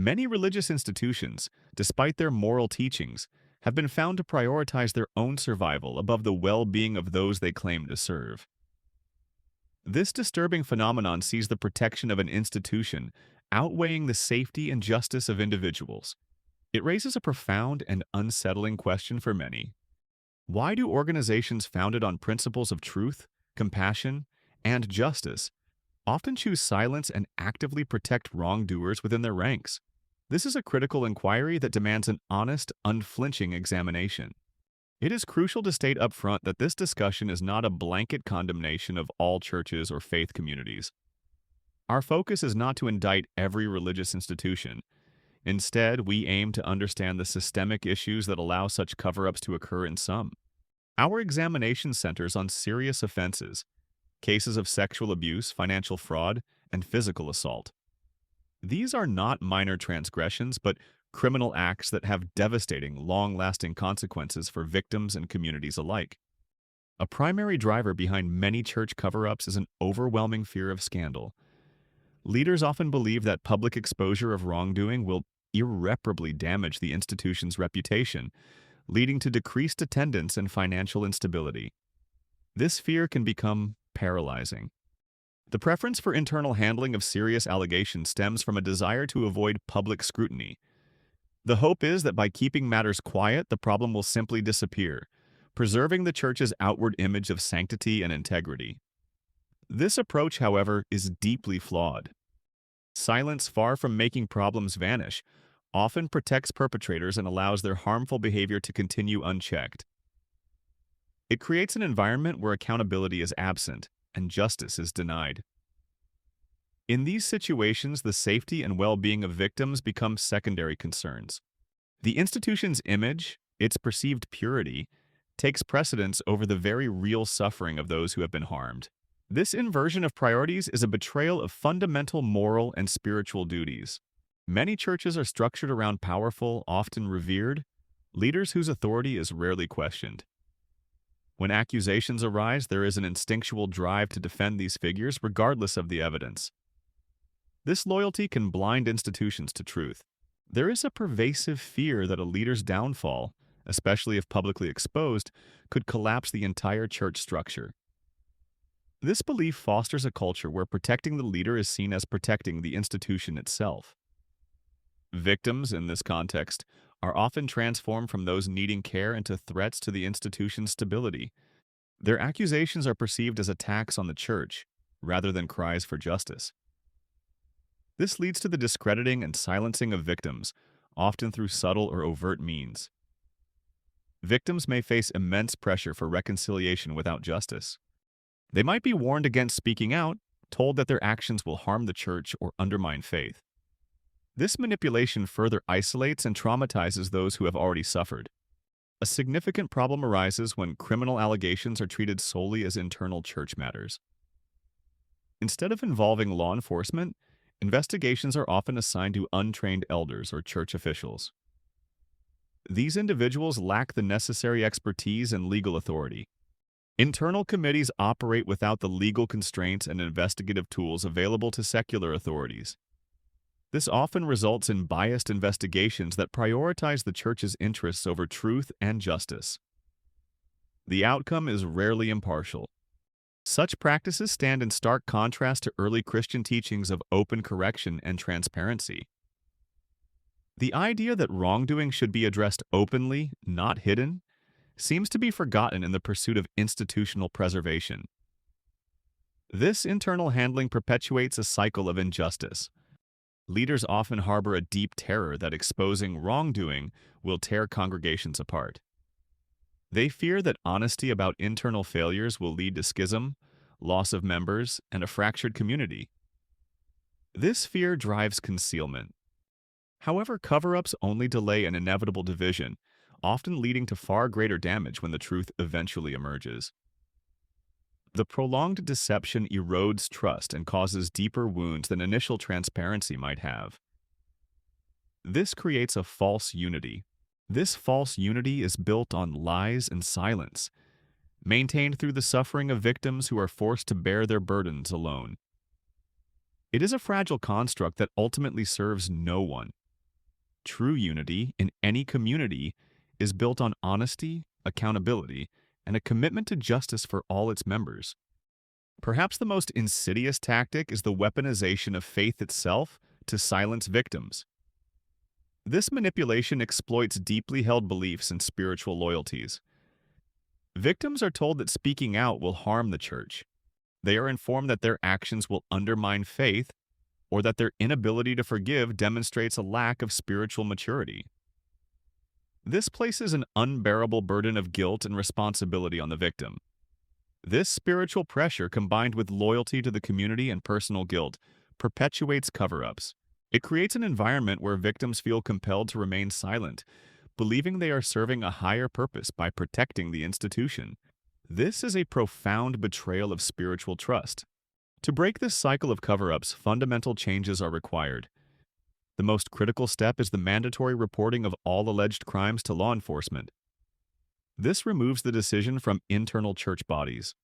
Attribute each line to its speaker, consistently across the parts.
Speaker 1: Many religious institutions, despite their moral teachings, have been found to prioritize their own survival above the well-being of those they claim to serve. This disturbing phenomenon sees the protection of an institution outweighing the safety and justice of individuals. It raises a profound and unsettling question for many. Why do organizations founded on principles of truth, compassion, and justice often choose silence and actively protect wrongdoers within their ranks? This is a critical inquiry that demands an honest, unflinching examination. It is crucial to state upfront that this discussion is not a blanket condemnation of all churches or faith communities. Our focus is not to indict every religious institution. Instead, we aim to understand the systemic issues that allow such cover-ups to occur in some. Our examination centers on serious offenses, cases of sexual abuse, financial fraud, and physical assault. These are not minor transgressions, but criminal acts that have devastating, long-lasting consequences for victims and communities alike. A primary driver behind many church cover-ups is an overwhelming fear of scandal. Leaders often believe that public exposure of wrongdoing will irreparably damage the institution's reputation, leading to decreased attendance and financial instability. This fear can become paralyzing. The preference for internal handling of serious allegations stems from a desire to avoid public scrutiny. The hope is that by keeping matters quiet, the problem will simply disappear, preserving the church's outward image of sanctity and integrity. This approach, however, is deeply flawed. Silence, far from making problems vanish, often protects perpetrators and allows their harmful behavior to continue unchecked. It creates an environment where accountability is absent and justice is denied. In these situations, the safety and well-being of victims become secondary concerns. The institution's image, its perceived purity, takes precedence over the very real suffering of those who have been harmed. This inversion of priorities is a betrayal of fundamental moral and spiritual duties. Many churches are structured around powerful, often revered, leaders whose authority is rarely questioned. When accusations arise, there is an instinctual drive to defend these figures regardless of the evidence. This loyalty can blind institutions to truth. There is a pervasive fear that a leader's downfall, especially if publicly exposed, could collapse the entire church structure. This belief fosters a culture where protecting the leader is seen as protecting the institution itself. Victims, in this context, are often transformed from those needing care into threats to the institution's stability. Their accusations are perceived as attacks on the church, rather than cries for justice. This leads to the discrediting and silencing of victims, often through subtle or overt means. Victims may face immense pressure for reconciliation without justice. They might be warned against speaking out, told that their actions will harm the church or undermine faith. This manipulation further isolates and traumatizes those who have already suffered. A significant problem arises when criminal allegations are treated solely as internal church matters. Instead of involving law enforcement, investigations are often assigned to untrained elders or church officials. These individuals lack the necessary expertise and legal authority. Internal committees operate without the legal constraints and investigative tools available to secular authorities. This often results in biased investigations that prioritize the church's interests over truth and justice. The outcome is rarely impartial. Such practices stand in stark contrast to early Christian teachings of open correction and transparency. The idea that wrongdoing should be addressed openly, not hidden, seems to be forgotten in the pursuit of institutional preservation. This internal handling perpetuates a cycle of injustice. Leaders often harbor a deep terror that exposing wrongdoing will tear congregations apart. They fear that honesty about internal failures will lead to schism, loss of members, and a fractured community. This fear drives concealment. However, cover-ups only delay an inevitable division, often leading to far greater damage when the truth eventually emerges. The prolonged deception erodes trust and causes deeper wounds than initial transparency might have. This creates a false unity. This false unity is built on lies and silence, maintained through the suffering of victims who are forced to bear their burdens alone. It is a fragile construct that ultimately serves no one. True unity in any community is built on honesty, accountability, and a commitment to justice for all its members. Perhaps the most insidious tactic is the weaponization of faith itself to silence victims. This manipulation exploits deeply held beliefs and spiritual loyalties. Victims are told that speaking out will harm the church. They are informed that their actions will undermine faith or that their inability to forgive demonstrates a lack of spiritual maturity. This places an unbearable burden of guilt and responsibility on the victim. This spiritual pressure, combined with loyalty to the community and personal guilt, perpetuates cover-ups. It creates an environment where victims feel compelled to remain silent, believing they are serving a higher purpose by protecting the institution. This is a profound betrayal of spiritual trust. To break this cycle of cover-ups, fundamental changes are required. The most critical step is the mandatory reporting of all alleged crimes to law enforcement. This removes the decision from internal church bodies.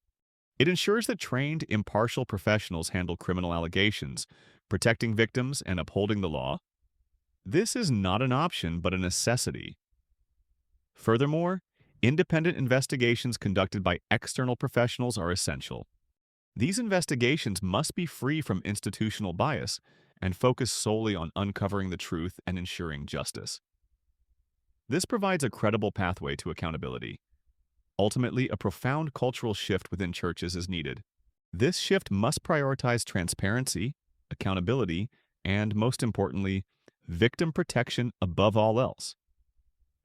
Speaker 1: It ensures that trained, impartial professionals handle criminal allegations, protecting victims and upholding the law. This is not an option, but a necessity. Furthermore, independent investigations conducted by external professionals are essential. These investigations must be free from institutional bias and focus solely on uncovering the truth and ensuring justice. This provides a credible pathway to accountability. Ultimately, a profound cultural shift within churches is needed. This shift must prioritize transparency, accountability, and, most importantly, victim protection above all else.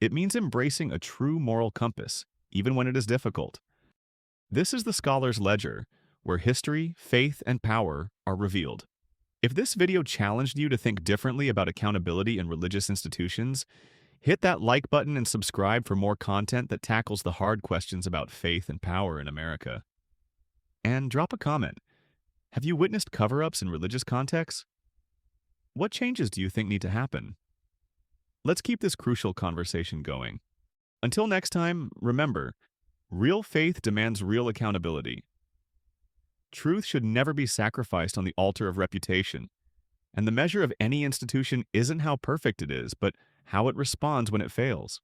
Speaker 1: It means embracing a true moral compass, even when it is difficult. This is the scholar's ledger, where history, faith, and power are revealed. If this video challenged you to think differently about accountability in religious institutions, hit that like button and subscribe for more content that tackles the hard questions about faith and power in America. And drop a comment. Have you witnessed cover-ups in religious contexts? What changes do you think need to happen? Let's keep this crucial conversation going. Until next time, remember, real faith demands real accountability. Truth should never be sacrificed on the altar of reputation, and the measure of any institution isn't how perfect it is, but how it responds when it fails.